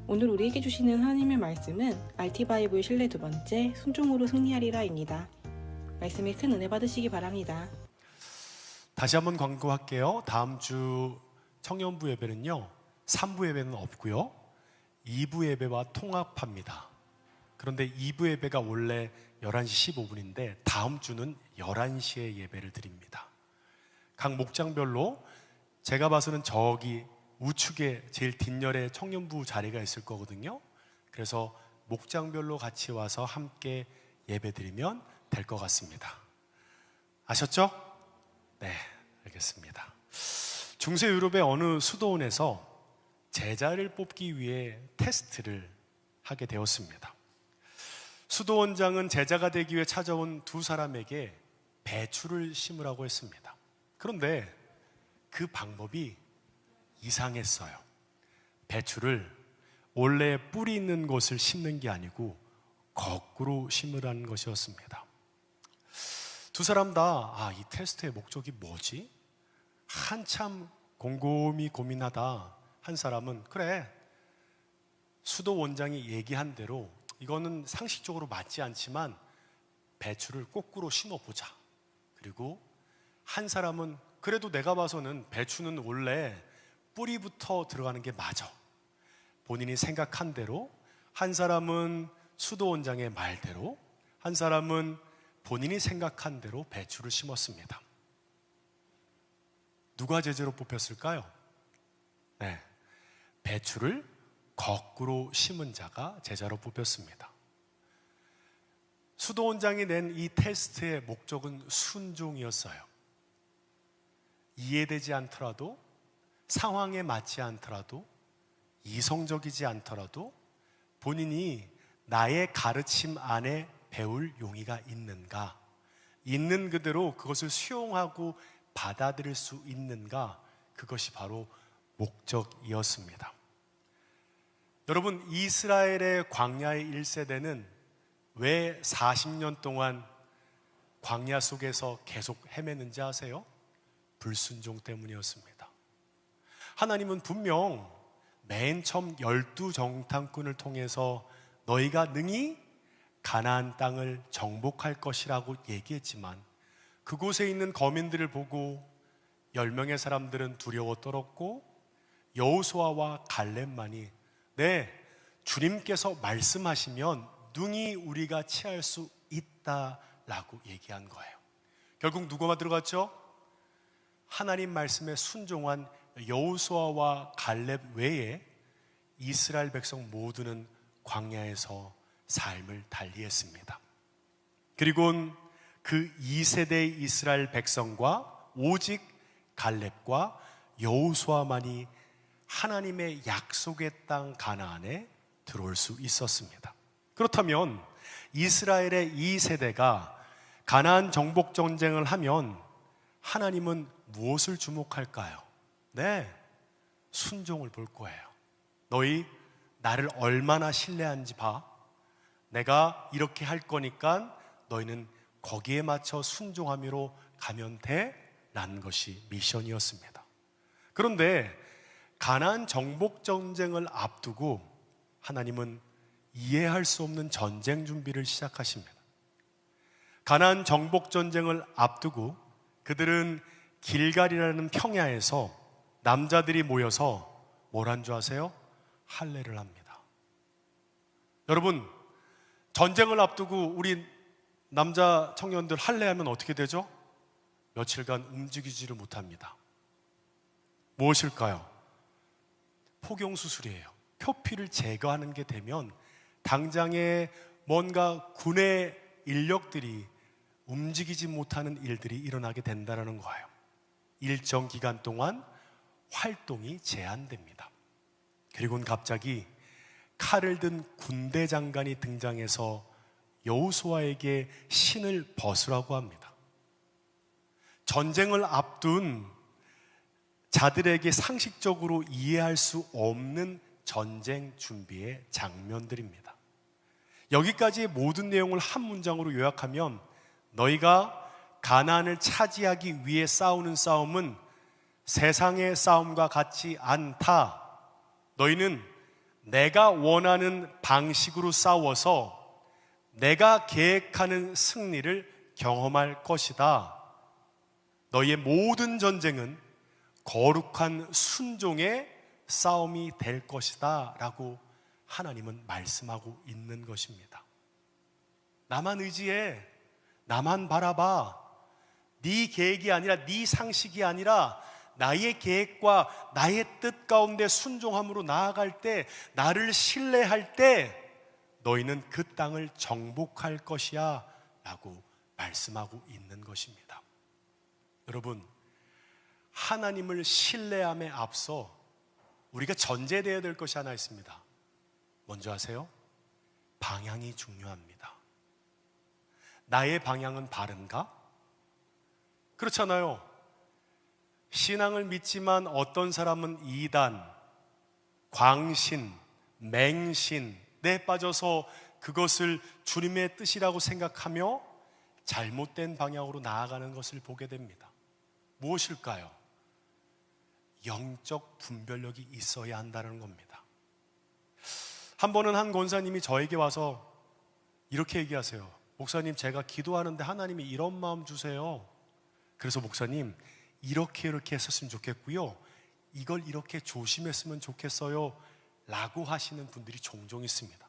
오늘 우리에게 주시는 하나님의 말씀은 RT바이블 신뢰 2번째 순종으로 승리하리라입니다. 말씀에 큰 은혜 받으시기 바랍니다. 다시 한번 광고할게요. 다음 주 청년부 예배는요, 3부 예배는 없고요, 2부 예배와 통합합니다. 그런데 2부 예배가 원래 11시 15분인데 다음 주는 11시에 예배를 드립니다. 각 목장별로 제가 봐서는 저기 우측에 제일 뒷열에 청년부 자리가 있을 거거든요. 그래서 목장별로 같이 와서 함께 예배 드리면 될 것 같습니다. 아셨죠? 네, 알겠습니다. 중세 유럽의 어느 수도원에서 제자를 뽑기 위해 테스트를 하게 되었습니다. 수도원장은 제자가 되기 위해 찾아온 두 사람에게 배추를 심으라고 했습니다. 그런데 그 방법이 이상했어요. 배추를 원래 뿌리 있는 곳을 심는 게 아니고 거꾸로 심으라는 것이었습니다. 두 사람 다 이 테스트의 목적이 뭐지? 한참 곰곰이 고민하다 한 사람은 그래, 수도 원장이 얘기한 대로 이거는 상식적으로 맞지 않지만 배추를 거꾸로 심어보자. 그리고 한 사람은 그래도 내가 봐서는 배추는 원래 뿌리부터 들어가는 게 맞아. 본인이 생각한 대로, 한 사람은 수도 원장의 말대로, 한 사람은 본인이 생각한 대로 배추를 심었습니다. 누가 제자로 뽑혔을까요? 네, 배추를 거꾸로 심은 자가 제자로 뽑혔습니다. 수도 원장이 낸 이 테스트의 목적은 순종이었어요. 이해되지 않더라도, 상황에 맞지 않더라도, 이성적이지 않더라도 본인이 나의 가르침 안에 배울 용의가 있는가, 있는 그대로 그것을 수용하고 받아들일 수 있는가, 그것이 바로 목적이었습니다. 여러분, 이스라엘의 광야의 1세대는 왜 40년 동안 광야 속에서 계속 헤매는지 아세요? 불순종 때문이었습니다. 하나님은 분명 맨 처음 12정탐꾼을 통해서 너희가 능히 가나안 땅을 정복할 것이라고 얘기했지만 그곳에 있는 거민들을 보고 10명의 사람들은 두려워 떨었고 여호수아와 갈렙만이 네, 주님께서 말씀하시면 능히 우리가 취할 수 있다라고 얘기한 거예요. 결국 누구가 들어갔죠? 하나님 말씀에 순종한 여호수아와 갈렙 외에 이스라엘 백성 모두는 광야에서 삶을 달리했습니다. 그리고 그 2세대의 이스라엘 백성과 오직 갈렙과 여호수아만이 하나님의 약속의 땅 가나안에 들어올 수 있었습니다. 그렇다면 이스라엘의 2세대가 가나안 정복 전쟁을 하면 하나님은 무엇을 주목할까요? 네, 순종을 볼 거예요. 너희 나를 얼마나 신뢰하는지 봐. 내가 이렇게 할 거니까 너희는 거기에 맞춰 순종함으로 가면 돼 라는 것이 미션이었습니다. 그런데 가나안 정복 전쟁을 앞두고 하나님은 이해할 수 없는 전쟁 준비를 시작하십니다. 가나안 정복 전쟁을 앞두고 그들은 길갈이라는 평야에서 남자들이 모여서 뭘 한 줄 아세요? 할례를 합니다. 여러분, 전쟁을 앞두고 우리 남자 청년들 할례하면 어떻게 되죠? 며칠간 움직이지를 못합니다. 무엇일까요? 포경수술이에요. 표피를 제거하는 게 되면 당장에 뭔가 군의 인력들이 움직이지 못하는 일들이 일어나게 된다는 거예요. 일정 기간 동안 활동이 제한됩니다. 그리고는 갑자기 칼을 든 군대 장관이 등장해서 여호수아에게 신을 벗으라고 합니다. 전쟁을 앞둔 자들에게 상식적으로 이해할 수 없는 전쟁 준비의 장면들입니다. 여기까지의 모든 내용을 한 문장으로 요약하면 너희가 가나안을 차지하기 위해 싸우는 싸움은 세상의 싸움과 같지 않다. 너희는 내가 원하는 방식으로 싸워서 내가 계획하는 승리를 경험할 것이다. 너희의 모든 전쟁은 거룩한 순종의 싸움이 될 것이다 라고 하나님은 말씀하고 있는 것입니다. 나만 의지해, 나만 바라봐. 네 계획이 아니라, 네 상식이 아니라 나의 계획과 나의 뜻 가운데 순종함으로 나아갈 때, 나를 신뢰할 때 너희는 그 땅을 정복할 것이야 라고 말씀하고 있는 것입니다. 여러분, 하나님을 신뢰함에 앞서 우리가 전제되어야 될 것이 하나 있습니다. 먼저 아세요? 방향이 중요합니다. 나의 방향은 바른가? 그렇잖아요. 신앙을 믿지만 어떤 사람은 이단, 광신, 맹신에 빠져서 그것을 주님의 뜻이라고 생각하며 잘못된 방향으로 나아가는 것을 보게 됩니다. 무엇일까요? 영적 분별력이 있어야 한다는 겁니다. 한 번은 한 권사님이 저에게 와서 이렇게 얘기하세요. 목사님, 제가 기도하는데 하나님이 이런 마음 주세요. 그래서 목사님, 이렇게 했었으면 좋겠고요, 이걸 이렇게 조심했으면 좋겠어요 라고 하시는 분들이 종종 있습니다.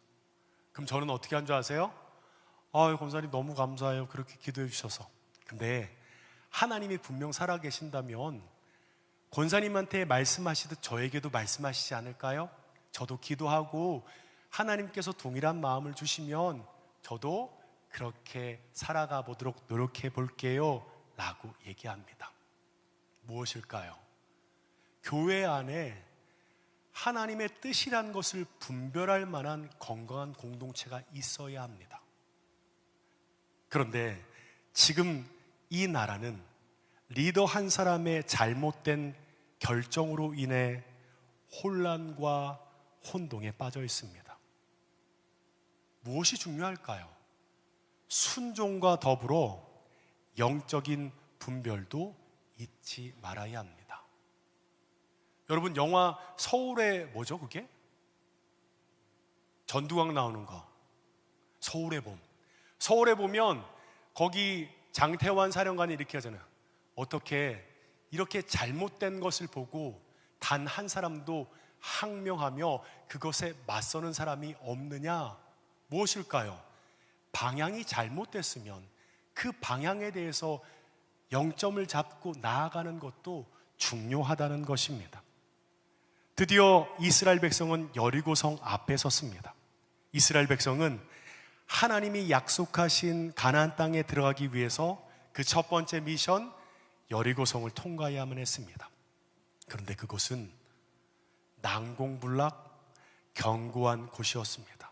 그럼 저는 어떻게 한 줄 아세요? 권사님 너무 감사해요, 그렇게 기도해 주셔서. 근데 하나님이 분명 살아계신다면 권사님한테 말씀하시듯 저에게도 말씀하시지 않을까요? 저도 기도하고 하나님께서 동일한 마음을 주시면 저도 그렇게 살아가 보도록 노력해 볼게요 라고 얘기합니다. 무엇일까요? 교회 안에 하나님의 뜻이란 것을 분별할 만한 건강한 공동체가 있어야 합니다. 그런데 지금 이 나라는 리더 한 사람의 잘못된 결정으로 인해 혼란과 혼동에 빠져 있습니다. 무엇이 중요할까요? 순종과 더불어 영적인 분별도 잊지 말아야 합니다. 여러분, 영화 서울의 뭐죠 그게? 전두광 나오는 거, 서울의 봄. 서울에 보면 거기 장태환 사령관이 이렇게 하잖아요. 어떻게 이렇게 잘못된 것을 보고 단 한 사람도 항명하며 그것에 맞서는 사람이 없느냐? 무엇일까요? 방향이 잘못됐으면 그 방향에 대해서 영점을 잡고 나아가는 것도 중요하다는 것입니다. 드디어 이스라엘 백성은 여리고성 앞에 섰습니다. 이스라엘 백성은 하나님이 약속하신 가나안 땅에 들어가기 위해서 그 첫 번째 미션 여리고성을 통과해야만 했습니다. 그런데 그곳은 난공불락 견고한 곳이었습니다.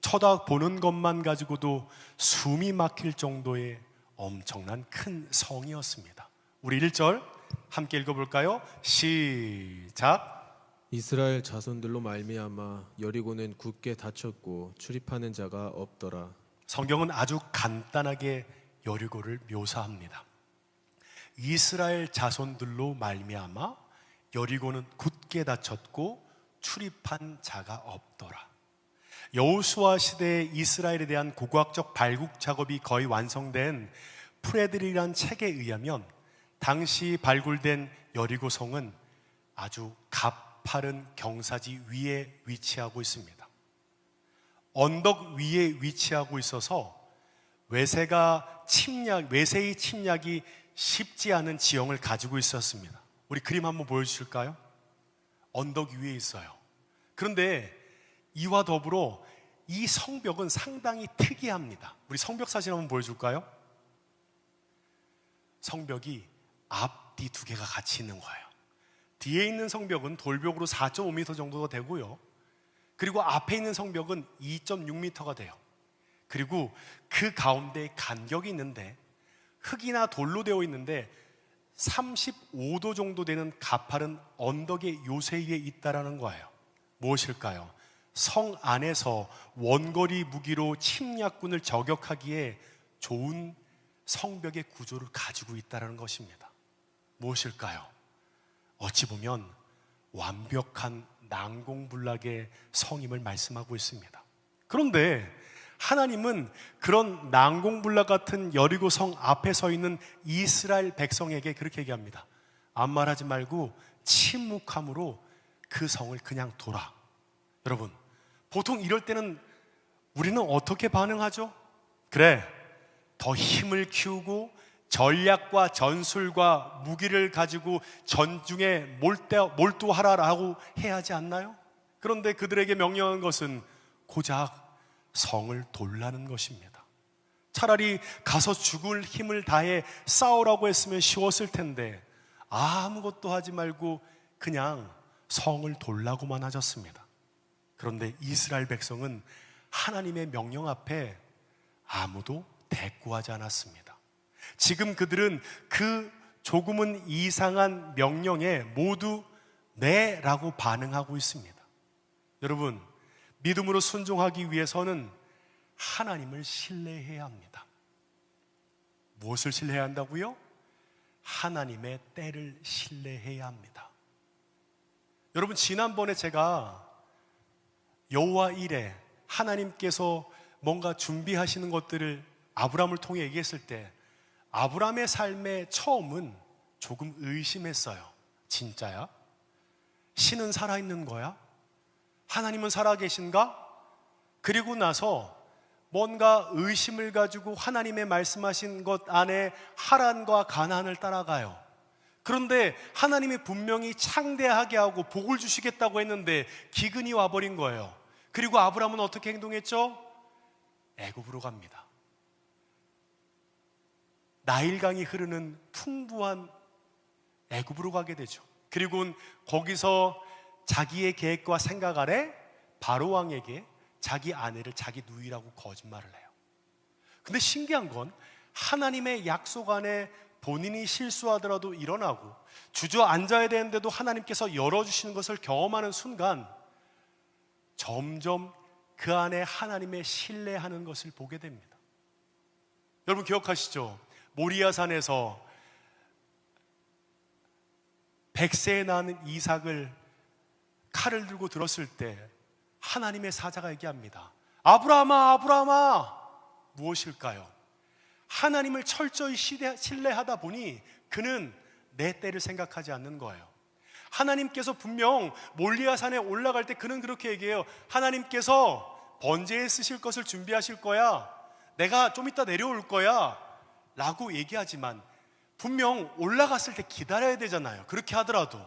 쳐다보는 것만 가지고도 숨이 막힐 정도의 엄청난 큰 성이었습니다. 우리 1절 함께 읽어볼까요? 시작. 이스라엘 자손들로 말미암아 여리고는 굳게 닫혔고 출입하는 자가 없더라. 성경은 아주 간단하게 여리고를 묘사합니다. 이스라엘 자손들로 말미암아 여리고는 굳게 닫혔고 출입한 자가 없더라. 여호수아 시대에 이스라엘에 대한 고고학적 발굴 작업이 거의 완성된 프레드리라는 책에 의하면 당시 발굴된 여리고성은 아주 가파른 경사지 위에 위치하고 있습니다. 언덕 위에 위치하고 있어서 외세의 침략이 쉽지 않은 지형을 가지고 있었습니다. 우리 그림 한번 보여주실까요? 언덕 위에 있어요. 그런데 이와 더불어 이 성벽은 상당히 특이합니다. 우리 성벽 사진 한번 보여줄까요? 성벽이 앞뒤 두 개가 같이 있는 거예요. 뒤에 있는 성벽은 돌벽으로 4.5m 정도가 되고요, 그리고 앞에 있는 성벽은 2.6m가 돼요. 그리고 그 가운데 간격이 있는데 흙이나 돌로 되어 있는데 35도 정도 되는 가파른 언덕의 요새 위에 있다라는 거예요. 무엇일까요? 성 안에서 원거리 무기로 침략군을 저격하기에 좋은 성벽의 구조를 가지고 있다는 것입니다. 무엇일까요? 어찌 보면 완벽한 난공불락의 성임을 말씀하고 있습니다. 그런데 하나님은 그런 난공불락 같은 여리고 성 앞에 서 있는 이스라엘 백성에게 그렇게 얘기합니다. 아무 말하지 말고 침묵함으로 그 성을 그냥 둬라. 여러분, 보통 이럴 때는 우리는 어떻게 반응하죠? 그래, 더 힘을 키우고 전략과 전술과 무기를 가지고 전중에 몰두하라라고 해야 하지 않나요? 그런데 그들에게 명령한 것은 고작 성을 돌라는 것입니다. 차라리 가서 죽을 힘을 다해 싸우라고 했으면 쉬웠을 텐데 아무것도 하지 말고 그냥 성을 돌라고만 하셨습니다. 그런데 이스라엘 백성은 하나님의 명령 앞에 아무도 대꾸하지 않았습니다. 지금 그들은 그 조금은 이상한 명령에 모두 네라고 반응하고 있습니다. 여러분, 믿음으로 순종하기 위해서는 하나님을 신뢰해야 합니다. 무엇을 신뢰해야 한다고요? 하나님의 때를 신뢰해야 합니다. 여러분, 지난번에 제가 여호와 일에 하나님께서 뭔가 준비하시는 것들을 아브라함을 통해 얘기했을 때 아브라함의 삶의 처음은 조금 의심했어요. 진짜야? 신은 살아있는 거야? 하나님은 살아계신가? 그리고 나서 뭔가 의심을 가지고 하나님의 말씀하신 것 안에 하란과 가나안을 따라가요. 그런데 하나님이 분명히 창대하게 하고 복을 주시겠다고 했는데 기근이 와버린 거예요. 그리고 아브라함은 어떻게 행동했죠? 애굽으로 갑니다. 나일강이 흐르는 풍부한 애굽으로 가게 되죠. 그리고 거기서 자기의 계획과 생각 아래 바로 왕에게 자기 아내를 자기 누이라고 거짓말을 해요. 근데 신기한 건 하나님의 약속 안에 본인이 실수하더라도 일어나고 주저앉아야 되는데도 하나님께서 열어주시는 것을 경험하는 순간 점점 그 안에 하나님의 신뢰하는 것을 보게 됩니다. 여러분 기억하시죠? 모리아산에서 100세에 낳은 이삭을 칼을 들고 들었을 때 하나님의 사자가 얘기합니다. 아브라함아, 아브라함아, 무엇일까요? 하나님을 철저히 신뢰하다 보니 그는 내 때를 생각하지 않는 거예요. 하나님께서 분명 몰리아산에 올라갈 때 그는 그렇게 얘기해요. 하나님께서 번제에 쓰실 것을 준비하실 거야. 내가 좀 이따 내려올 거야 라고 얘기하지만 분명 올라갔을 때 기다려야 되잖아요. 그렇게 하더라도.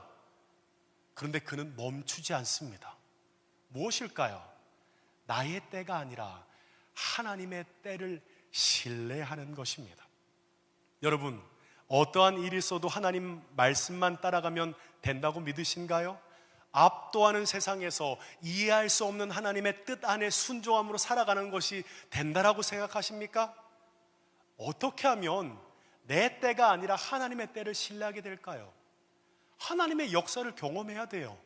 그런데 그는 멈추지 않습니다. 무엇일까요? 나의 때가 아니라 하나님의 때를 신뢰하는 것입니다. 여러분, 어떠한 일이 있어도 하나님 말씀만 따라가면 된다고 믿으신가요? 압도하는 세상에서 이해할 수 없는 하나님의 뜻 안에 순종함으로 살아가는 것이 된다라고 생각하십니까? 어떻게 하면 내 때가 아니라 하나님의 때를 신뢰하게 될까요? 하나님의 역사를 경험해야 돼요.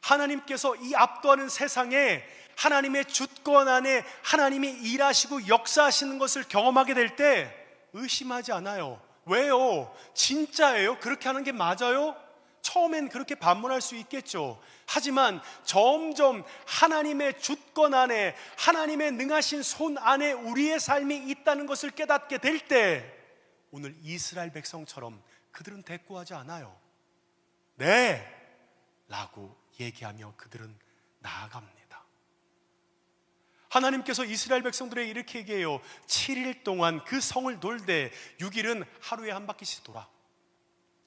하나님께서 이 압도하는 세상에 하나님의 주권 안에 하나님이 일하시고 역사하시는 것을 경험하게 될 때 의심하지 않아요. 왜요? 진짜예요? 그렇게 하는 게 맞아요? 처음엔 그렇게 반문할 수 있겠죠. 하지만 점점 하나님의 주권 안에 하나님의 능하신 손 안에 우리의 삶이 있다는 것을 깨닫게 될 때 오늘 이스라엘 백성처럼 그들은 대꾸하지 않아요. 네! 라고 얘기하며 그들은 나아갑니다. 하나님께서 이스라엘 백성들에게 이렇게 얘기해요. 7일 동안 그 성을 돌되 6일은 하루에 한 바퀴씩 돌아.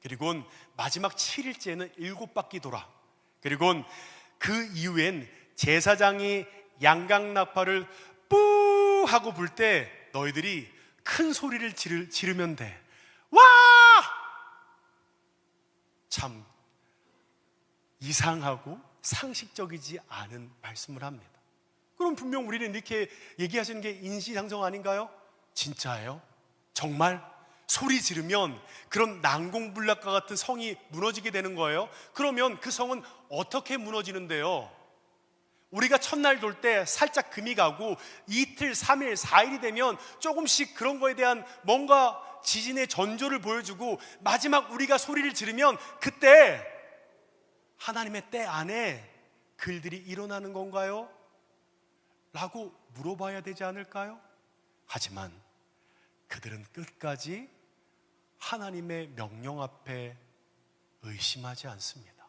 그리고 마지막 7일째는 7바퀴 돌아. 그리고 그 이후엔 제사장이 양강나팔을 뿌 하고 불 때 너희들이 큰 소리를 지르면 돼. 와! 참 이상하고 상식적이지 않은 말씀을 합니다. 그럼 분명 우리는 이렇게 얘기하시는 게 인지상정 아닌가요? 진짜예요? 정말? 소리 지르면 그런 난공불락과 같은 성이 무너지게 되는 거예요? 그러면 그 성은 어떻게 무너지는데요? 우리가 첫날 돌 때 살짝 금이 가고 이틀, 3일, 4일이 되면 조금씩 그런 거에 대한 뭔가 지진의 전조를 보여주고 마지막 우리가 소리를 지르면 그때 하나님의 때 안에 그 일들이 일어나는 건가요? 라고 물어봐야 되지 않을까요? 하지만 그들은 끝까지 하나님의 명령 앞에 의심하지 않습니다.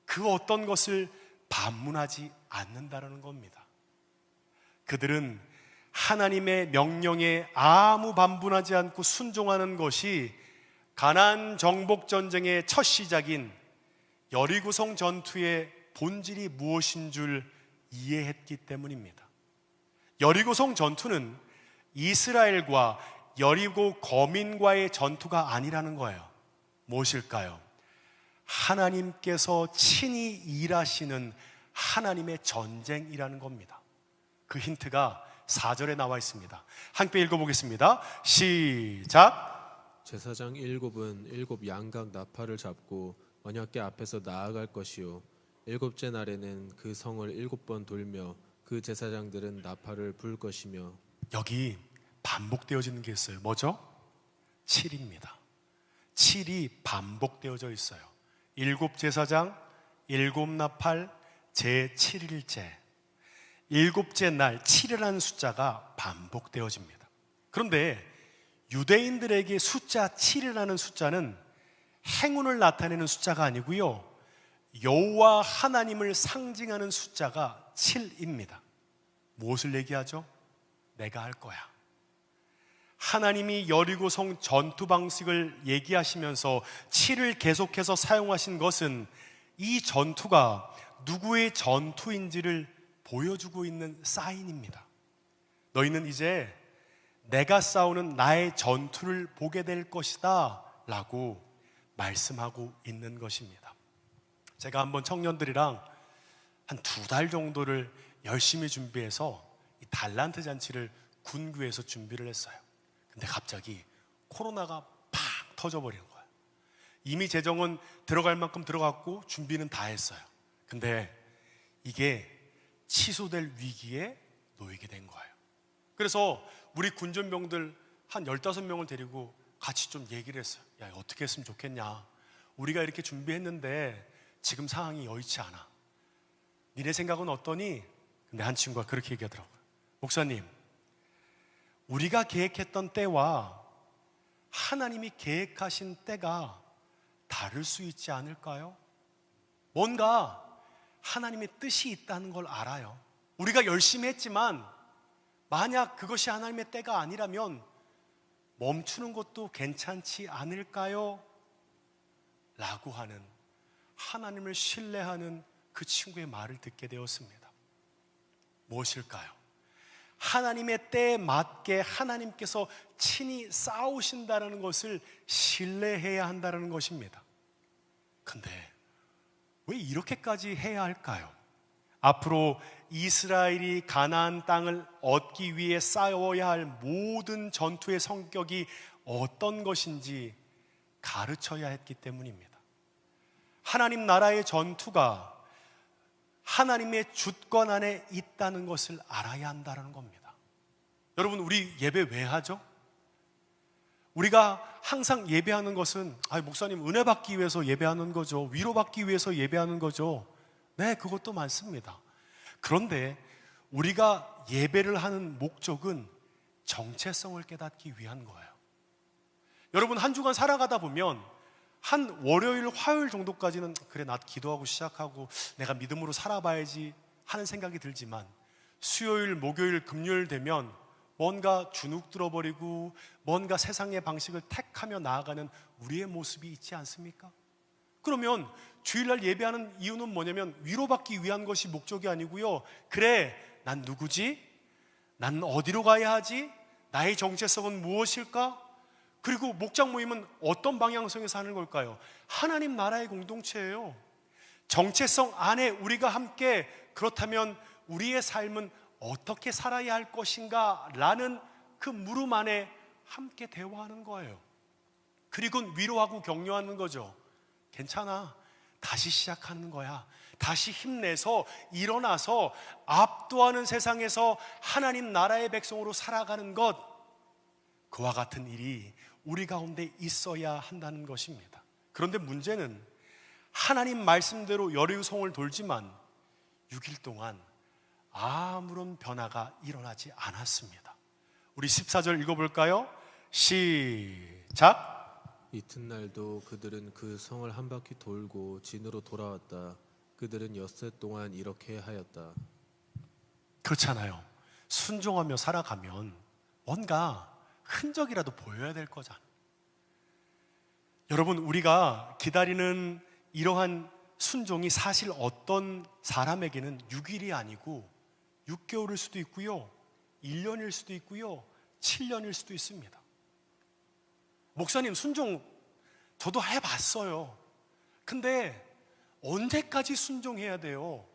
그 어떤 것을 반문하지 않는다는 겁니다. 그들은 하나님의 명령에 아무 반문하지 않고 순종하는 것이 가나안 정복 전쟁의 첫 시작인 여리고성 전투의 본질이 무엇인 줄 이해했기 때문입니다. 여리고성 전투는 이스라엘과 여리고 거민과의 전투가 아니라는 거예요. 무엇일까요? 하나님께서 친히 일하시는 하나님의 전쟁이라는 겁니다. 그 힌트가 4절에 나와 있습니다. 함께 읽어보겠습니다. 시작. 제사장 일곱은 일곱 양각 나팔을 잡고 언약궤 앞에서 나아갈 것이요 일곱째 날에는 그 성을 7번 돌며 그 제사장들은 나팔을 불 것이며. 여기 반복되어지는 게 있어요. 뭐죠? 7입니다. 7이 반복되어져 있어요. 7 제사장, 7 나팔, 제7일째. 7째 날 7이라는 숫자가 반복되어집니다. 그런데 유대인들에게 숫자 7이라는 숫자는 행운을 나타내는 숫자가 아니고요, 여호와 하나님을 상징하는 숫자가 7입니다. 무엇을 얘기하죠? 내가 할 거야. 하나님이 여리고성 전투 방식을 얘기하시면서 7을 계속해서 사용하신 것은 이 전투가 누구의 전투인지를 보여주고 있는 사인입니다. 너희는 이제 내가 싸우는 나의 전투를 보게 될 것이다 라고 말씀하고 있는 것입니다. 제가 한번 청년들이랑 한 2달 정도를 열심히 준비해서 이 달란트 잔치를 군교에서 준비를 했어요. 근데 갑자기 코로나가 팍 터져버리는 거예요. 이미 재정은 들어갈 만큼 들어갔고 준비는 다 했어요. 근데 이게 취소될 위기에 놓이게 된 거예요. 그래서 우리 군전병들 한 15명을 데리고 같이 좀 얘기를 했어요. 야, 어떻게 했으면 좋겠냐. 우리가 이렇게 준비했는데 지금 상황이 여의치 않아. 니네 생각은 어떠니? 근데 한 친구가 그렇게 얘기하더라고요. 목사님, 우리가 계획했던 때와 하나님이 계획하신 때가 다를 수 있지 않을까요? 뭔가 하나님의 뜻이 있다는 걸 알아요. 우리가 열심히 했지만 만약 그것이 하나님의 때가 아니라면 멈추는 것도 괜찮지 않을까요? 라고 하는, 하나님을 신뢰하는 그 친구의 말을 듣게 되었습니다. 무엇일까요? 하나님의 때에 맞게 하나님께서 친히 싸우신다는 것을 신뢰해야 한다는 것입니다. 근데 왜 이렇게까지 해야 할까요? 앞으로 이스라엘이 가나안 땅을 얻기 위해 싸워야 할 모든 전투의 성격이 어떤 것인지 가르쳐야 했기 때문입니다. 하나님 나라의 전투가 하나님의 주권 안에 있다는 것을 알아야 한다는 겁니다. 여러분, 우리 예배 왜 하죠? 우리가 항상 예배하는 것은 목사님 은혜 받기 위해서 예배하는 거죠. 위로받기 위해서 예배하는 거죠. 네, 그것도 많습니다. 그런데 우리가 예배를 하는 목적은 정체성을 깨닫기 위한 거예요. 여러분, 한 주간 살아가다 보면 한 월요일, 화요일 정도까지는 그래, 나 기도하고 시작하고 내가 믿음으로 살아봐야지 하는 생각이 들지만 수요일, 목요일, 금요일 되면 뭔가 주눅 들어버리고 뭔가 세상의 방식을 택하며 나아가는 우리의 모습이 있지 않습니까? 그러면 주일날 예배하는 이유는 뭐냐면 위로받기 위한 것이 목적이 아니고요, 그래, 난 누구지? 난 어디로 가야 하지? 나의 정체성은 무엇일까? 그리고 목장 모임은 어떤 방향성에서 하는 걸까요? 하나님 나라의 공동체예요. 정체성 안에 우리가 함께, 그렇다면 우리의 삶은 어떻게 살아야 할 것인가? 라는 그 물음 안에 함께 대화하는 거예요. 그리고 위로하고 격려하는 거죠. 괜찮아, 다시 시작하는 거야. 다시 힘내서 일어나서 압도하는 세상에서 하나님 나라의 백성으로 살아가는 것, 그와 같은 일이 우리 가운데 있어야 한다는 것입니다. 그런데 문제는 하나님 말씀대로 여리고성을 돌지만 6일 동안 아무런 변화가 일어나지 않았습니다. 우리 14절 읽어볼까요? 시작. 이튿날도 그들은 그 성을 한 바퀴 돌고 진으로 돌아왔다. 그들은 엿새 동안 이렇게 하였다. 그렇잖아요. 순종하며 살아가면 뭔가 흔적이라도 보여야 될 거잖아. 여러분, 우리가 기다리는 이러한 순종이 사실 어떤 사람에게는 6일이 아니고 6개월일 수도 있고요, 1년일 수도 있고요, 7년일 수도 있습니다. 목사님, 순종 저도 해봤어요. 근데 언제까지 순종해야 돼요?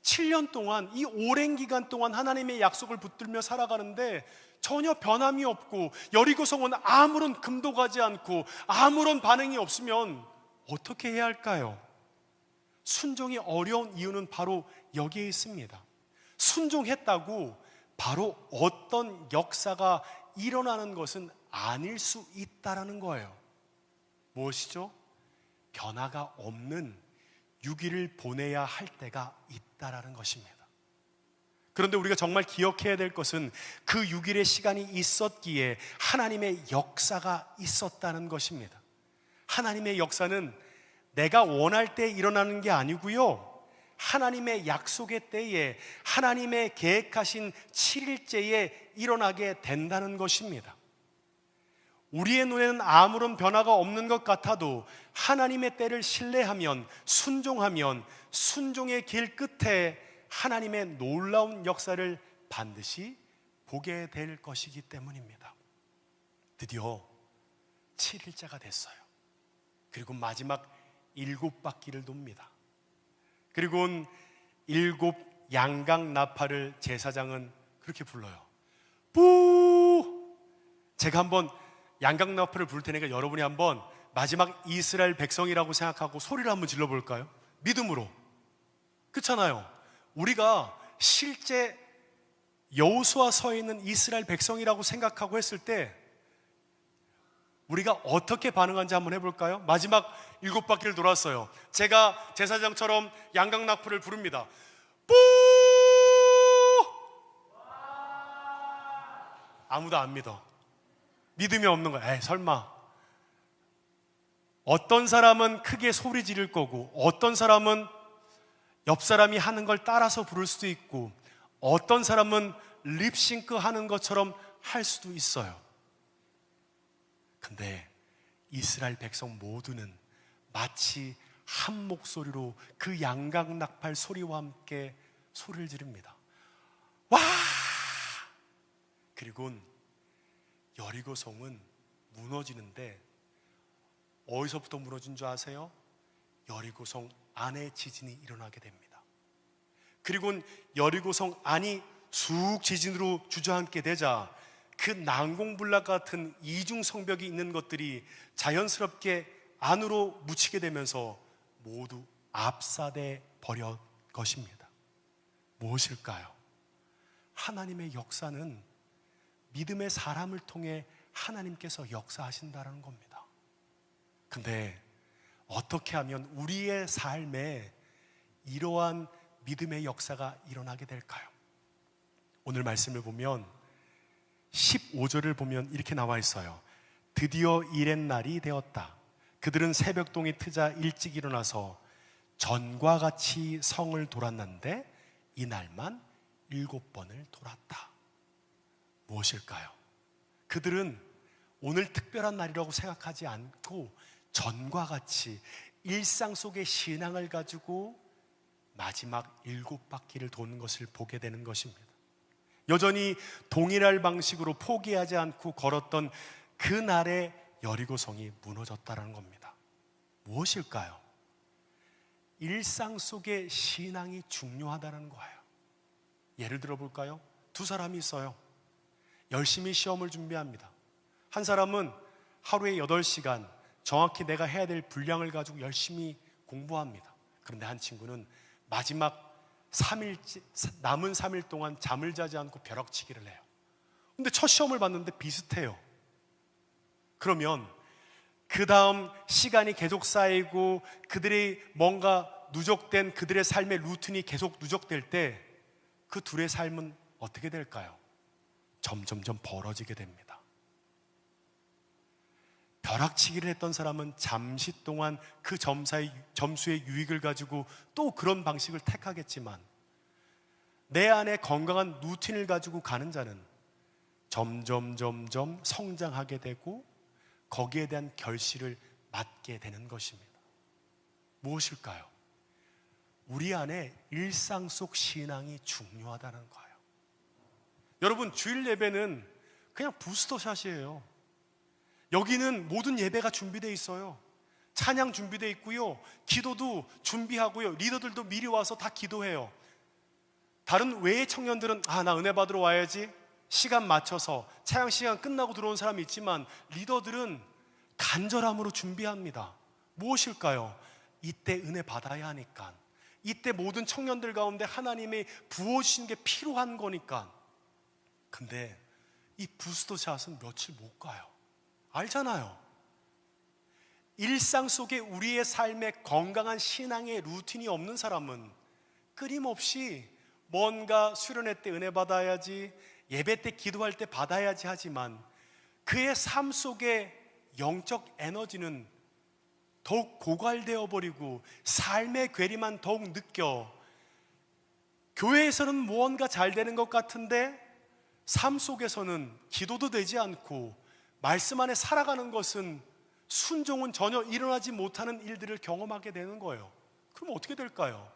7년 동안, 이 오랜 기간 동안 하나님의 약속을 붙들며 살아가는데 전혀 변함이 없고 여리고성은 아무런 금도 가지 않고 아무런 반응이 없으면 어떻게 해야 할까요? 순종이 어려운 이유는 바로 여기에 있습니다. 순종했다고 바로 어떤 역사가 일어나는 것은 아닐 수 있다라는 거예요. 무엇이죠? 변화가 없는 6일을 보내야 할 때가 있다라는 것입니다. 그런데 우리가 정말 기억해야 될 것은 그 6일의 시간이 있었기에 하나님의 역사가 있었다는 것입니다. 하나님의 역사는 내가 원할 때 일어나는 게 아니고요, 하나님의 약속의 때에, 하나님의 계획하신 7일째에 일어나게 된다는 것입니다. 우리의 눈에는 아무런 변화가 없는 것 같아도 하나님의 때를 신뢰하면, 순종하면 순종의 길 끝에 하나님의 놀라운 역사를 반드시 보게 될 것이기 때문입니다. 드디어 7일째가 됐어요. 그리고 마지막 7바퀴를 돕니다. 그리고 7 양각 나팔을 제사장은 그렇게 불러요. 뿌! 제가 한번 양각 나팔을 부를 테니까 여러분이 한번 마지막 이스라엘 백성이라고 생각하고 소리를 한번 질러볼까요? 믿음으로. 그렇잖아요. 우리가 실제 여호수아서에 있는 이스라엘 백성이라고 생각하고 했을 때 우리가 어떻게 반응한지 한번 해볼까요? 마지막 7바퀴를 돌았어요. 제가 제사장처럼 양각 나팔을 부릅니다. 뿌! 아무도 안 믿어. 믿음이 없는 거야. 에이, 설마. 어떤 사람은 크게 소리 지를 거고, 어떤 사람은 옆 사람이 하는 걸 따라서 부를 수도 있고, 어떤 사람은 립싱크 하는 것처럼 할 수도 있어요. 근데 이스라엘 백성 모두는 마치 한 목소리로 그 양각 나팔 소리와 함께 소리를 지릅니다. 와! 그리고 여리고성은 무너지는데 어디서부터 무너진 줄 아세요? 여리고성 안에 지진이 일어나게 됩니다. 그리고 여리고성 안이 쑥 지진으로 주저앉게 되자 그 난공불락 같은 이중 성벽이 있는 것들이 자연스럽게 안으로 묻히게 되면서 모두 압사돼 버릴 것입니다. 무엇일까요? 하나님의 역사는 믿음의 사람을 통해 하나님께서 역사하신다는 겁니다. 근데 어떻게 하면 우리의 삶에 이러한 믿음의 역사가 일어나게 될까요? 오늘 말씀을 보면 15절을 보면 이렇게 나와 있어요. 드디어 이렛날이 되었다. 그들은 새벽동이 트자 일찍 일어나서 전과 같이 성을 돌았는데 이날만 7번을 돌았다. 무엇일까요? 그들은 오늘 특별한 날이라고 생각하지 않고 전과 같이 일상 속의 신앙을 가지고 마지막 7바퀴를 도는 것을 보게 되는 것입니다. 여전히 동일할 방식으로 포기하지 않고 걸었던 그날의 여리고성이 무너졌다는 겁니다. 무엇일까요? 일상 속의 신앙이 중요하다는 거예요. 예를 들어 볼까요? 두 사람이 있어요. 열심히 시험을 준비합니다. 한 사람은 하루에 8시간 정확히 내가 해야 될 분량을 가지고 열심히 공부합니다. 그런데 한 친구는 마지막 3일, 남은 3일 동안 잠을 자지 않고 벼락치기를 해요. 근데 첫 시험을 봤는데 비슷해요. 그러면 그 다음 시간이 계속 쌓이고 그들이 뭔가 누적된 그들의 삶의 루틴이 계속 누적될 때 그 둘의 삶은 어떻게 될까요? 점점점 벌어지게 됩니다. 벼락치기를 했던 사람은 잠시 동안 그 점수의 유익을 가지고 또 그런 방식을 택하겠지만, 내 안에 건강한 루틴을 가지고 가는 자는 점점 성장하게 되고 거기에 대한 결실을 맞게 되는 것입니다. 무엇일까요? 우리 안에 일상 속 신앙이 중요하다는 거예요. 여러분, 주일 예배는 그냥 부스터샷이에요. 여기는 모든 예배가 준비되어 있어요. 찬양 준비되어 있고요, 기도도 준비하고요, 리더들도 미리 와서 다 기도해요. 다른 외의 청년들은 나 은혜 받으러 와야지, 시간 맞춰서 찬양 시간 끝나고 들어온 사람이 있지만, 리더들은 간절함으로 준비합니다. 무엇일까요? 이때 은혜 받아야 하니까, 이때 모든 청년들 가운데 하나님이 부어주시는 게 필요한 거니까. 근데 이 부스터샷은 며칠 못 가요. 알잖아요. 일상 속에 우리의 삶에 건강한 신앙의 루틴이 없는 사람은 끊임없이 뭔가 수련회 때 은혜 받아야지, 예배 때 기도할 때 받아야지 하지만 그의 삶 속에 영적 에너지는 더욱 고갈되어 버리고 삶의 괴리만 더욱 느껴, 교회에서는 무언가 잘 되는 것 같은데 삶 속에서는 기도도 되지 않고 말씀 안에 살아가는 것은, 순종은 전혀 일어나지 못하는 일들을 경험하게 되는 거예요. 그럼 어떻게 될까요?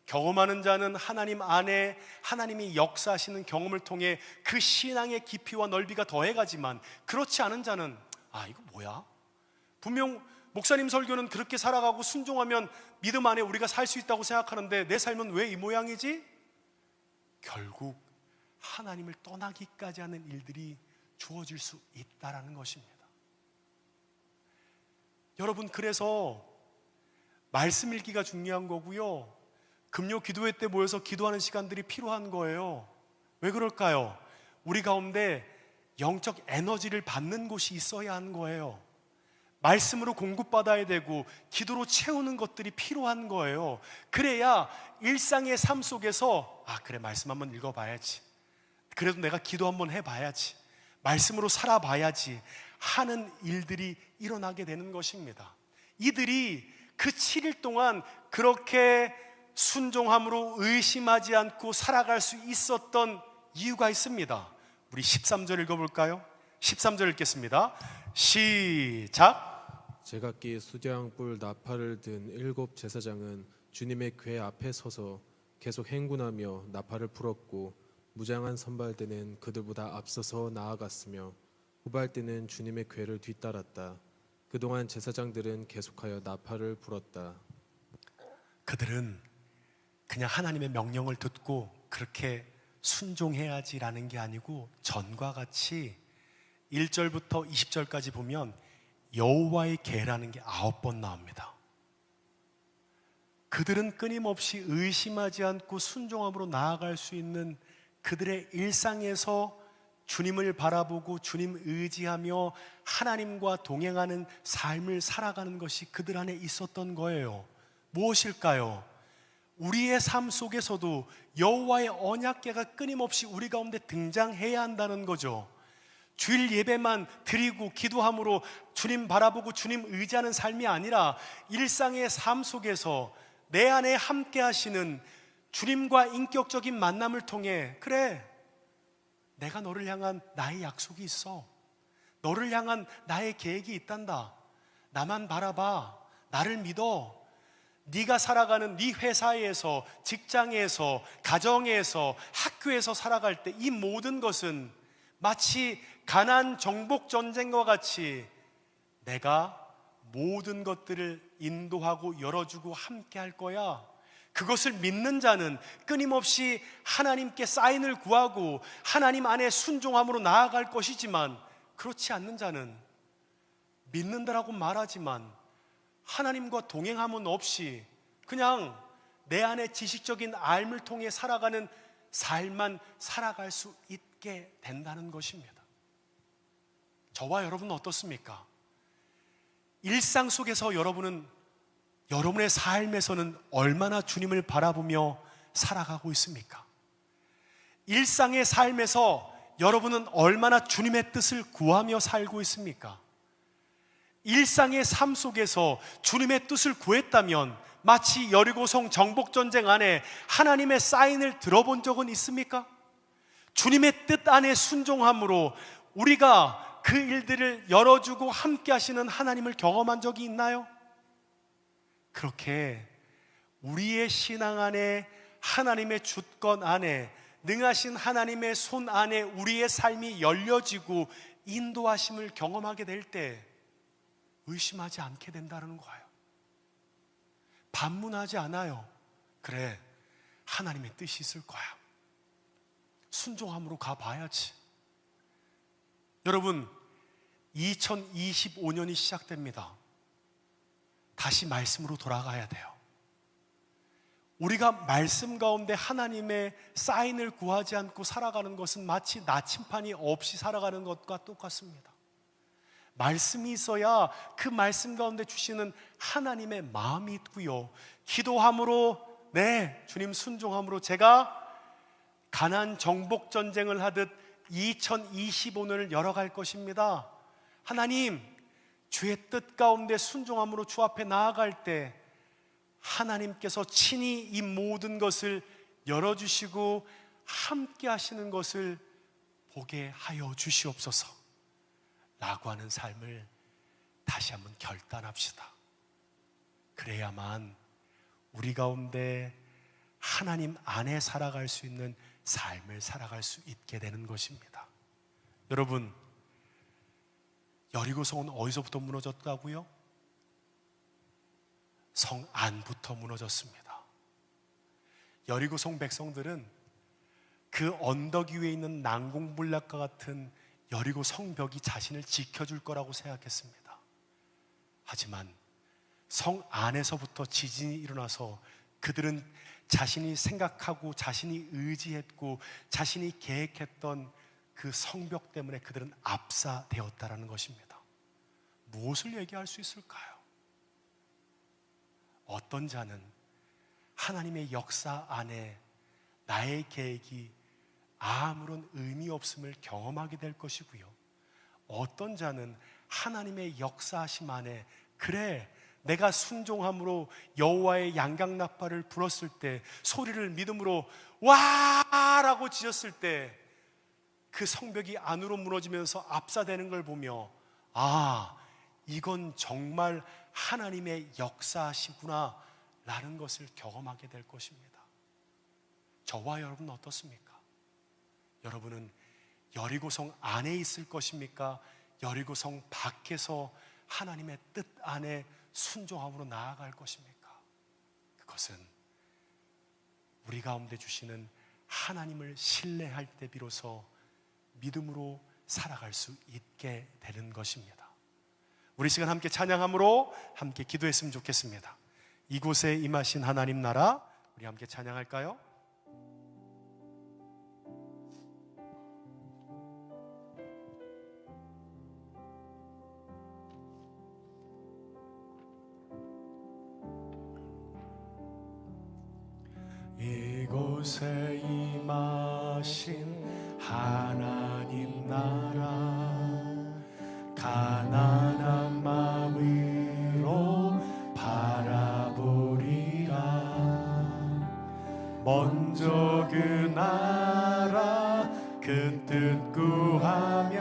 경험하는 자는 하나님 안에 하나님이 역사하시는 경험을 통해 그 신앙의 깊이와 넓이가 더해가지만, 그렇지 않은 자는 이거 뭐야? 분명 목사님 설교는 그렇게 살아가고 순종하면 믿음 안에 우리가 살 수 있다고 생각하는데 내 삶은 왜 이 모양이지? 결국 하나님을 떠나기까지 하는 일들이 주어질 수 있다라는 것입니다. 여러분, 그래서 말씀 읽기가 중요한 거고요, 금요 기도회 때 모여서 기도하는 시간들이 필요한 거예요. 왜 그럴까요? 우리 가운데 영적 에너지를 받는 곳이 있어야 하는 거예요. 말씀으로 공급받아야 되고 기도로 채우는 것들이 필요한 거예요. 그래야 일상의 삶 속에서 그래, 말씀 한번 읽어봐야지, 그래도 내가 기도 한번 해봐야지, 말씀으로 살아봐야지 하는 일들이 일어나게 되는 것입니다. 이들이 그 7일 동안 그렇게 순종함으로 의심하지 않고 살아갈 수 있었던 이유가 있습니다. 우리 13절 읽어볼까요? 13절 읽겠습니다. 시작. 제각기 수장뿔 나팔을 든 7 제사장은 주님의 궤 앞에 서서 계속 행군하며 나팔을 불었고, 무장한 선발대는 그들보다 앞서서 나아갔으며 후발대는 주님의 궤를 뒤따랐다. 그동안 제사장들은 계속하여 나팔을 불었다. 그들은 그냥 하나님의 명령을 듣고 그렇게 순종해야지라는 게 아니고, 전과 같이 1절부터 20절까지 보면 여호와의 궤라는 게 9번 나옵니다. 그들은 끊임없이 의심하지 않고 순종함으로 나아갈 수 있는 그들의 일상에서 주님을 바라보고 주님 의지하며 하나님과 동행하는 삶을 살아가는 것이 그들 안에 있었던 거예요. 무엇일까요? 우리의 삶 속에서도 여호와의 언약궤가 끊임없이 우리 가운데 등장해야 한다는 거죠. 주일 예배만 드리고 기도함으로 주님 바라보고 주님 의지하는 삶이 아니라 일상의 삶 속에서 내 안에 함께 하시는 주님과 인격적인 만남을 통해, 그래, 내가 너를 향한 나의 약속이 있어, 너를 향한 나의 계획이 있단다, 나만 바라봐, 나를 믿어. 네가 살아가는 네 회사에서, 직장에서, 가정에서, 학교에서 살아갈 때 이 모든 것은 마치 가나안 정복 전쟁과 같이 내가 모든 것들을 인도하고 열어주고 함께 할 거야. 그것을 믿는 자는 끊임없이 하나님께 사인을 구하고 하나님 안에 순종함으로 나아갈 것이지만, 그렇지 않는 자는 믿는다라고 말하지만 하나님과 동행함은 없이 그냥 내 안에 지식적인 알을 통해 살아가는 삶만 살아갈 수 있게 된다는 것입니다. 저와 여러분은 어떻습니까? 일상 속에서 여러분은 여러분의 삶에서는 얼마나 주님을 바라보며 살아가고 있습니까? 일상의 삶에서 여러분은 얼마나 주님의 뜻을 구하며 살고 있습니까? 일상의 삶 속에서 주님의 뜻을 구했다면 마치 여리고성 정복전쟁 안에 하나님의 사인을 들어본 적은 있습니까? 주님의 뜻 안에 순종함으로 우리가 그 일들을 열어주고 함께 하시는 하나님을 경험한 적이 있나요? 그렇게 우리의 신앙 안에, 하나님의 주권 안에, 능하신 하나님의 손 안에 우리의 삶이 열려지고 인도하심을 경험하게 될 때 의심하지 않게 된다는 거예요. 반문하지 않아요. 그래, 하나님의 뜻이 있을 거야. 순종함으로 가봐야지. 여러분, 2025년이 시작됩니다. 다시 말씀으로 돌아가야 돼요. 우리가 말씀 가운데 하나님의 사인을 구하지 않고 살아가는 것은 마치 나침판이 없이 살아가는 것과 똑같습니다. 말씀이 있어야 그 말씀 가운데 주시는 하나님의 마음이 있고요, 기도함으로, 네, 주님 순종함으로 제가 가나안 정복 전쟁을 하듯 2025년을 열어갈 것입니다. 하나님, 주의 뜻 가운데 순종함으로 주 앞에 나아갈 때 하나님께서 친히 이 모든 것을 열어주시고 함께 하시는 것을 보게 하여 주시옵소서 라고 하는 삶을 다시 한번 결단합시다. 그래야만 우리 가운데 하나님 안에 살아갈 수 있는 삶을 살아갈 수 있게 되는 것입니다. 여러분, 여리고성은 어디서부터 무너졌다고요? 성 안부터 무너졌습니다. 여리고성 백성들은 그 언덕 위에 있는 난공불락과 같은 여리고 성벽이 자신을 지켜줄 거라고 생각했습니다. 하지만 성 안에서부터 지진이 일어나서 그들은 자신이 생각하고 자신이 의지했고 자신이 계획했던 그 성벽 때문에 그들은 압사되었다라는 것입니다. 무엇을 얘기할 수 있을까요? 어떤 자는 하나님의 역사 안에 나의 계획이 아무런 의미 없음을 경험하게 될 것이고요, 어떤 자는 하나님의 역사하심 안에, 그래, 내가 순종함으로 여호와의 양강나팔을 불었을 때, 소리를 믿음으로 와라고 지었을 때 그 성벽이 안으로 무너지면서 압사되는 걸 보며, 아, 이건 정말 하나님의 역사시구나 라는 것을 경험하게 될 것입니다. 저와 여러분은 어떻습니까? 여러분은 여리고성 안에 있을 것입니까? 여리고성 밖에서 하나님의 뜻 안에 순종함으로 나아갈 것입니까? 그것은 우리 가운데 주시는 하나님을 신뢰할 때 비로소 믿음으로 살아갈 수 있게 되는 것입니다. 우리 시간 함께 찬양함으로 함께 기도했으면 좋겠습니다. 이곳에 임하신 하나님 나라, 우리 함께 찬양할까요? 이곳에 임하신 하나님 나라, 가난한 마음으로 바라보리라. 먼저 그 나라 그 뜻 구하며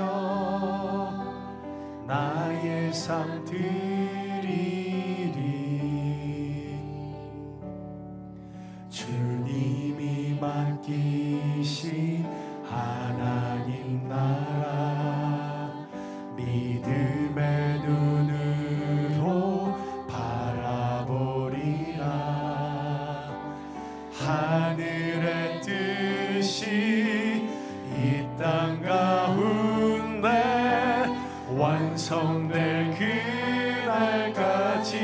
나의 삶 드리리. 주님이 맡기신 하나님 나라, 믿음의 눈으로 바라보리라. 하늘의 뜻이 이 땅 가운데 완성될 그날까지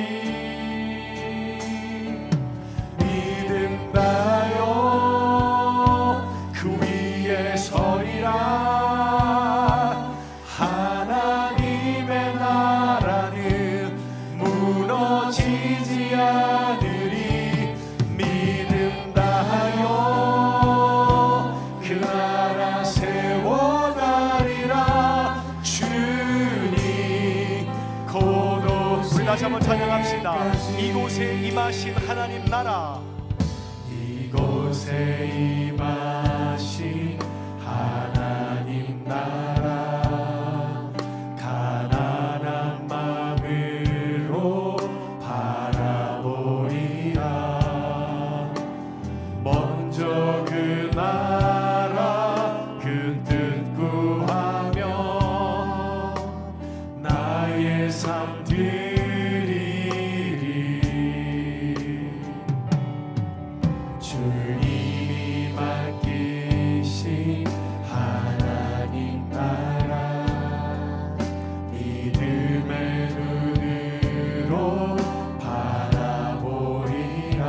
믿음나요 그 위에 서리라. 하나님의 나라는 무너지지 않아. 찬양합니다. 이곳에 임하신 하나님 나라, 이곳에 임하신 하나님 나라, 가난한 마음으로 바라보리라. 먼저 그 나라 그 뜻 구하며 나의 삶 드리리. 주님이 맡기신 하나님 나라, 믿음의 눈으로 바라보리라.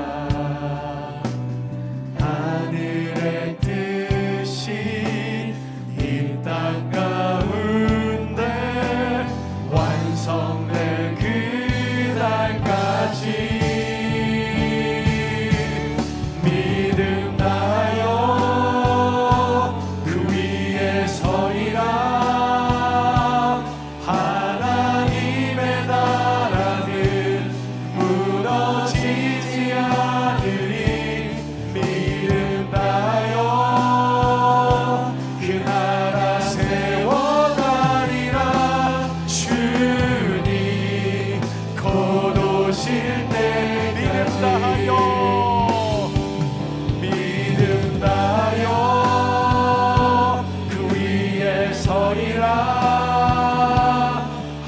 하늘의 뜻이 이 땅 가운데 완성될 그날까지 믿음 다하여 그 위에 서리라. 하나님의 나라는 무너지지 않으리. 믿음 다하여 그 나라 세워가리라. 주님 곧 오실 때 믿음 다하여, 믿음 다하여 그 위에 서리라.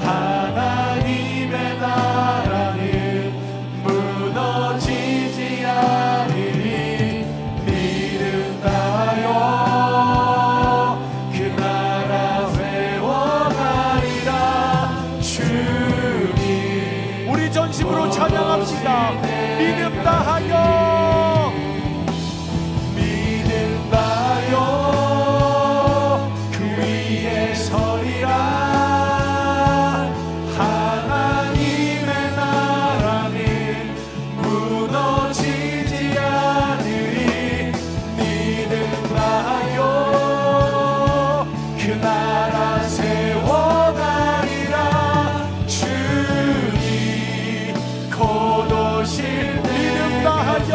하나님의 나라는 무너지지 않으리. 믿음 다하여 그 나라 세워가리라. 주님 우리 전심으로 찬양합시다. 믿음 다하여, 믿음 다하여 그 위에 서리라. 하나님의 나라는 무너지지 않으리. 믿음 다하여 그 나라 세워가리라. 주님 곧 오실 때 믿음 다하여,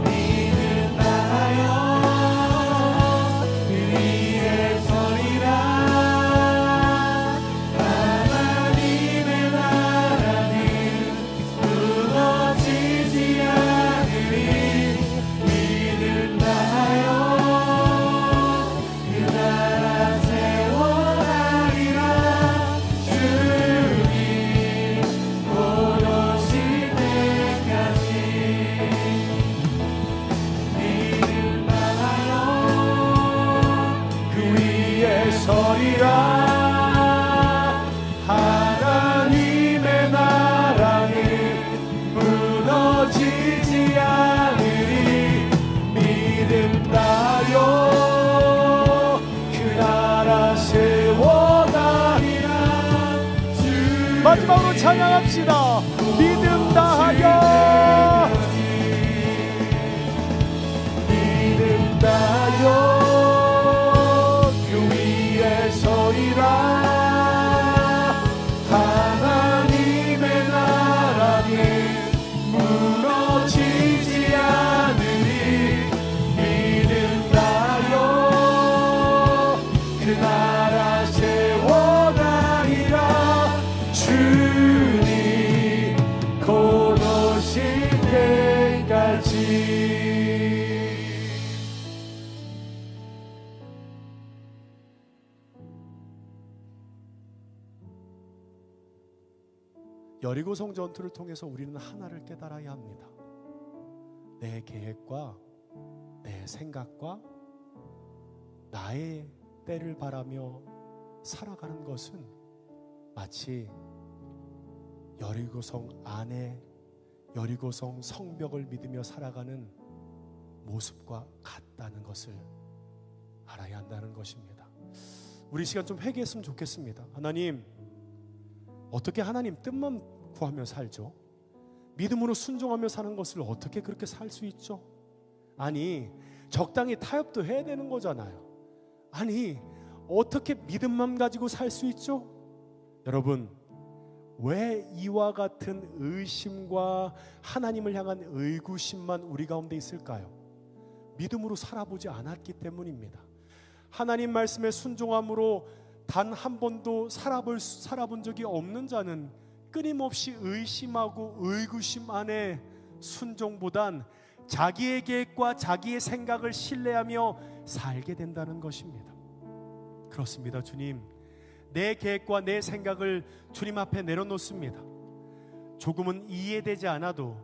믿음 다하여 그 위에 서리라. 하나님의 나라는 무너지지 않으리. 믿음 다하여 그 나라 세워가리라. 주님 곧 오실 때까지 믿음 다하여 그 위에 서리라. 하나님의 나라는 무너지지 않으리. 믿음 다하여 그 나라 세워가리라. 마지막으로 찬양합시다. 믿음 다하여, 믿음 다하여 그 위에 서리라. 하나님의 나라는 무너지지 않으리. 믿음 다하여 그 나라 세워가리라. 주님 곧 오실 때까지. 여리고성 전투를 통해서 우리는 하나를 깨달아야 합니다. 내 계획과 내 생각과 나의 때를 바라며 살아가는 것은 마치 여리고성 안에 여리고성 성벽을 믿으며 살아가는 모습과 같다는 것을 알아야 한다는 것입니다. 우리 시간 좀 회개했으면 좋겠습니다. 하나님, 어떻게 하나님 뜻만 구하며 살죠? 믿음으로 순종하며 사는 것을 어떻게 그렇게 살 수 있죠? 아니, 적당히 타협도 해야 되는 거잖아요. 아니, 어떻게 믿음만 가지고 살 수 있죠? 여러분, 왜 이와 같은 의심과 하나님을 향한 의구심만 우리 가운데 있을까요? 믿음으로 살아보지 않았기 때문입니다. 하나님 말씀에 순종함으로 단 한 번도 살아본 적이 없는 자는 끊임없이 의심하고 의구심 안에 순종보단 자기의 계획과 자기의 생각을 신뢰하며 살게 된다는 것입니다. 그렇습니다. 주님, 내 계획과 내 생각을 주님 앞에 내려놓습니다. 조금은 이해되지 않아도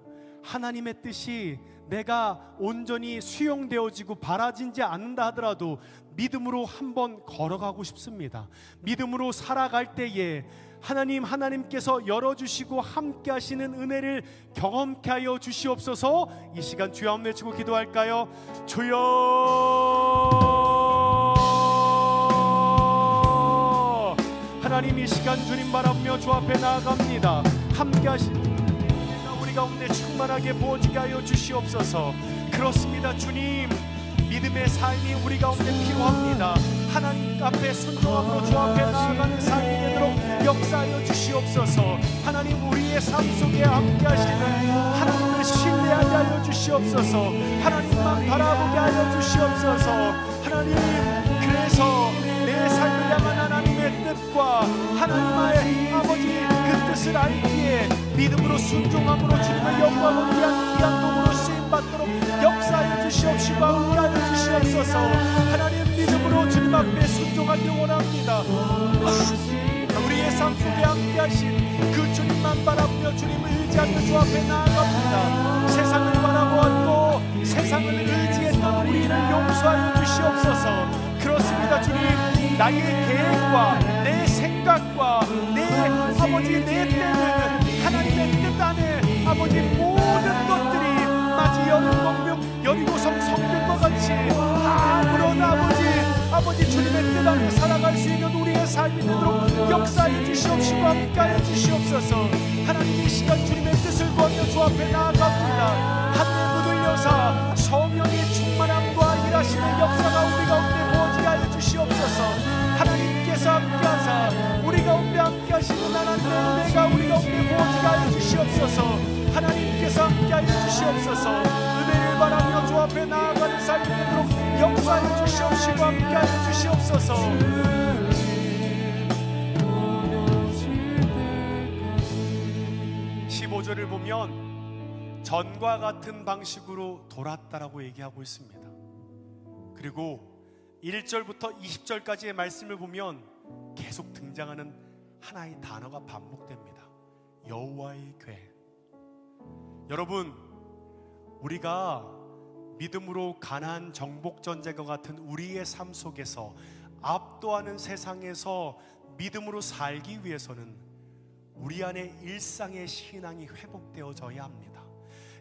하나님의 뜻이 내가 온전히 수용되어지고 바라지지 않는다 하더라도 믿음으로 한번 걸어가고 싶습니다. 믿음으로 살아갈 때에 하나님께서 열어주시고 함께 하시는 은혜를 경험케 하여 주시옵소서. 이 시간 주여 한번 외치고 기도할까요? 주여, 하나님 이 시간 주님 바라보며 주 앞에 나아갑니다. 함께 하시는 은혜가 우리 가운데 충만하게 부어지게 하여 주시옵소서. 그렇습니다. 주님, 믿음의 삶이 우리 가운데 필요합니다. 하나님 앞에 순종함으로 주 앞에 나아가는 삶이 되도록 역사하여 주시옵소서. 하나님, 우리의 삶 속에 함께 하시는 하나님을 신뢰하게 하여 주시옵소서. 하나님만 바라보게 하여 주시옵소서. 하나님, 그래서 내 삶을 향한 하나님의 뜻과 하나님의 아버지 그 뜻을 알기에 믿음으로 순종함으로 주님의 영광을 위한 귀한 도구로 쓰임받도록 역사하여 주시옵시고 함께하여 주시옵소서. 하나님, 믿음으로 주님 앞에 순종하길 원합니다. 우리의 삶 속에 함께하신 그 주님만 바라보며 주님을 의지하며 주 앞에 나아갑니다. 세상을 바라보았고 세상을 의지했던 우리를 용서하여 주시옵소서. 그렇습니다. 주님, 나의 계획과 내 생각과 내 아버지 내 때는 하나님의 뜻 안에 아버지 모든 것들이 마치 여리고성 성벽과 같이 아무런 아버지 주님의 뜻 안에 살아갈 수 있는 우리의 삶이 되도록 역사해 주시옵시고 함께하여 주시옵소서. 하나님, 이 시간 주님의 뜻을 구하며 주 앞에 나아갑니다. 하늘을 흔들려서 성령의 충만함과 일하시는 역사가 우리 가운데 부어지게 하여 주시옵소서. 하나님께서 함께하사 우리 가운데 함께하시는 하나님의 은혜가 우리 가운데 부어지게 하여 주시옵소서. 하나님께서 함께하여 주시옵소서. 은혜를 바라며 주 앞에 나아가는 삶이 되도록 역사하여 주시옵시고 함께하여 주시옵소서. 15절을 보면 전과 같은 방식으로 돌았다라고 얘기하고 있습니다. 그리고 1절부터 20절까지의 말씀을 보면 계속 등장하는 하나의 단어가 반복됩니다. 여호와의 궤. 여러분, 우리가 믿음으로 가나안 정복 전쟁과 같은 우리의 삶 속에서 압도하는 세상에서 믿음으로 살기 위해서는 우리 안에 일상의 신앙이 회복되어져야 합니다.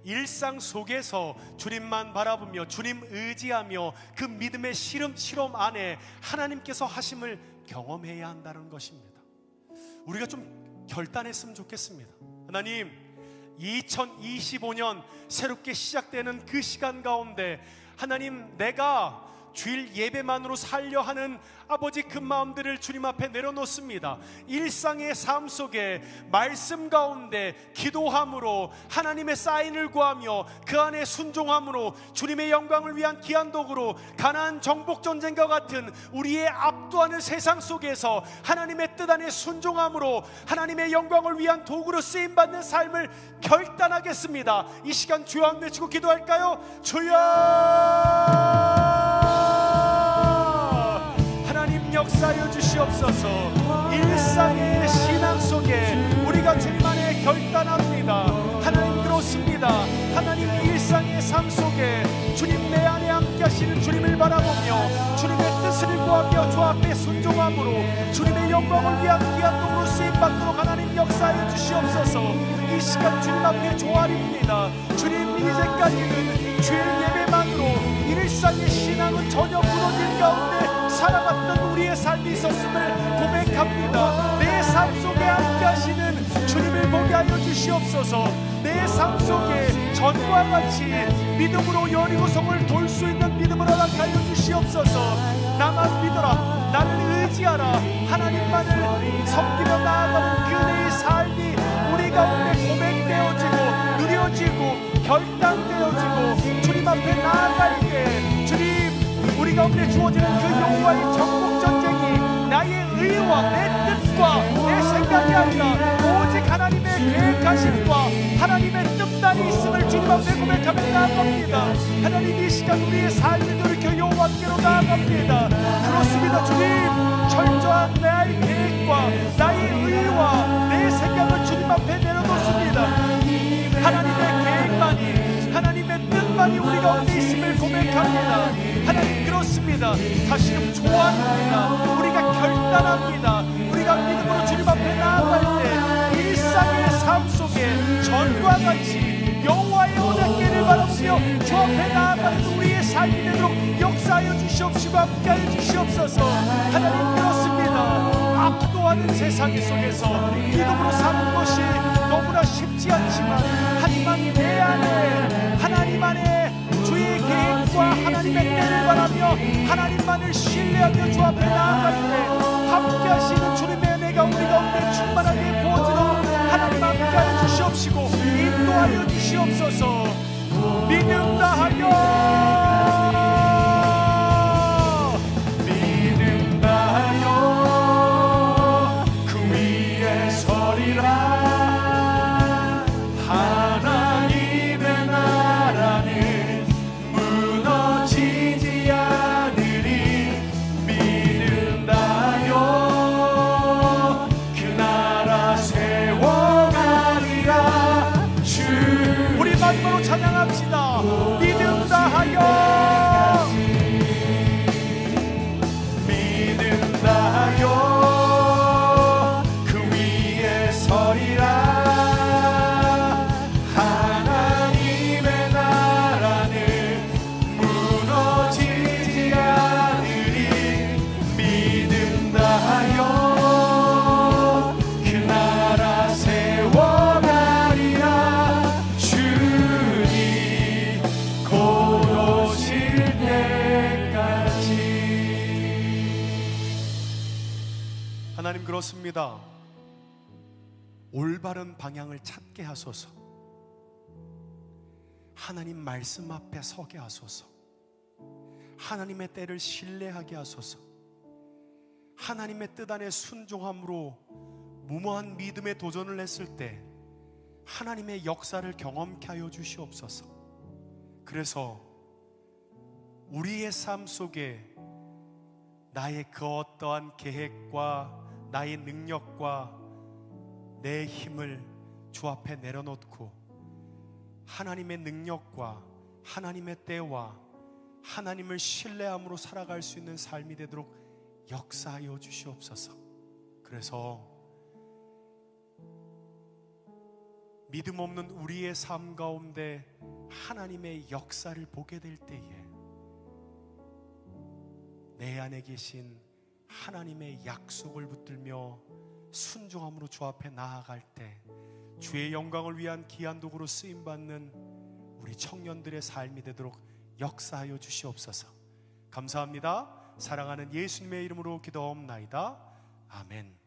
일상 속에서 주님만 바라보며 주님 의지하며 그 믿음의 실험 안에 하나님께서 하심을 경험해야 한다는 것입니다. 우리가 좀 결단했으면 좋겠습니다. 하나님, 2025년 새롭게 시작되는 그 시간 가운데 하나님, 내가 주일 예배만으로 살려 하는 아버지 그 마음들을 주님 앞에 내려놓습니다. 일상의 삶 속에 말씀 가운데 기도함으로 하나님의 사인을 구하며 그 안에 순종함으로 주님의 영광을 위한 귀한 도구로 가나안 정복 전쟁과 같은 우리의 압도하는 세상 속에서 하나님의 뜻 안에 순종함으로 하나님의 영광을 위한 도구로 쓰임받는 삶을 결단하겠습니다. 이 시간 주여 한번 외치고 기도할까요? 주여, 역사하여 주시옵소서. 일상의 신앙 속에 우리가 주님 안에 결단합니다. 하나님, 그렇습니다. 하나님, 일상의 삶 속에 주님 내 안에 함께 하시는 주님을 바라보며 주님의 뜻을 구하며 주 앞에 순종함으로 주님의 영광을 위한 귀한 도구로 쓰임받도록 하나님 역사하여 주시옵소서. 이 시간 주님 앞에 조아립니다. 주님, 이제까지는 주의 예배만으로 일상의 신앙은 전혀 무너진 가운데 살아갔던 우리의 삶이 있었음을 고백합니다. 내 삶 속에 함께 하시는 주님을 보게 하여 주시옵소서. 내 삶 속에 전과 같이 믿음으로 여리고성을 돌 수 있는 믿음을 허락하여 주시옵소서. 나만 믿어라, 나를 의지하라, 하나님만을 섬기며 나아가는 그 은혜의 삶이 우리 가운데 고백되어지고 누려지고 결단되어지고 주님 앞에 나아갈 때 주님 우리 가운데 주어지는 그 영과의 정복 전쟁이 나의 의와 내 뜻과 내 생각이 아니라 오직 하나님의 계획하심과 하나님의 뜻만이 있음을 주님 앞에 고백하며 나아갑니다. 하나님 이 시간 우리의 삶을 돌이켜 여호와께로 나아갑니다. 그렇습니다. 주님 철저한 나의 계획과 나의 의와 내 생각을 주님 앞에 내려놓습니다. 하나님의 계획만이 하나님의 뜻만이 우리 가운데 있음을 고백합니다. 하나님 그렇습니다. 다시금 좋아합니다. 우리가 결단합니다. 우리가 믿음으로 주님 앞에 나아갈 때 일상의 삶 속에 전과 같이 여호와의 언약궤를 바라보며 주 앞에 나아가는 우리의 삶이 되도록 역사하여 주시옵시고 함께하여 주시옵소서. 하나님 그렇습니다. 압도하는 세상 속에서 믿음으로 사는 것이 너무나 쉽지 않지만 하지만 내 안에 하나님 안에 주의 계획과 하나님의 때를 바라며 하나님만을 신뢰하며 주 앞에 나아갈 때 함께 하시는 주님의 은혜가 우리 가운데 충만하게 부어지도록 하나님 함께하여 주시옵시고 인도하여 주시옵소서. 믿음 다하여 믿음 다하여 그 위에 서리라. 하나님의 나라는 무너지지 않으리. 믿음 다하여 그 나라 세워가리라. 주 우리 마지막으로 찬양합시다. 믿음 다하여 믿음 다하여 그 위에 서리라. 하나님의 나라는 무너지지 않으리. 믿음 다하여 그 나라 세워가리라. 주님 곧 오실 때까지. 하나님 그렇습니다. 올바른 방향을 찾게 하소서. 하나님 말씀 앞에 서게 하소서. 하나님의 때를 신뢰하게 하소서. 하나님의 뜻 안에 순종함으로 무모한 믿음의 도전을 했을 때 하나님의 역사를 경험케 하여 주시옵소서. 그래서 우리의 삶 속에 나의 그 어떠한 계획과 나의 능력과 내 힘을 주 앞에 내려놓고 하나님의 능력과 하나님의 때와 하나님을 신뢰함으로 살아갈 수 있는 삶이 되도록 역사하여 주시옵소서. 그래서 믿음 없는 우리의 삶 가운데 하나님의 역사를 보게 될 때에 내 안에 계신 하나님의 약속을 붙들며 순종함으로 주 앞에 나아갈 때 주의 영광을 위한 귀한 도구로 쓰임받는 우리 청년들의 삶이 되도록 역사하여 주시옵소서. 감사합니다. 사랑하는 예수님의 이름으로 기도하옵나이다. 아멘.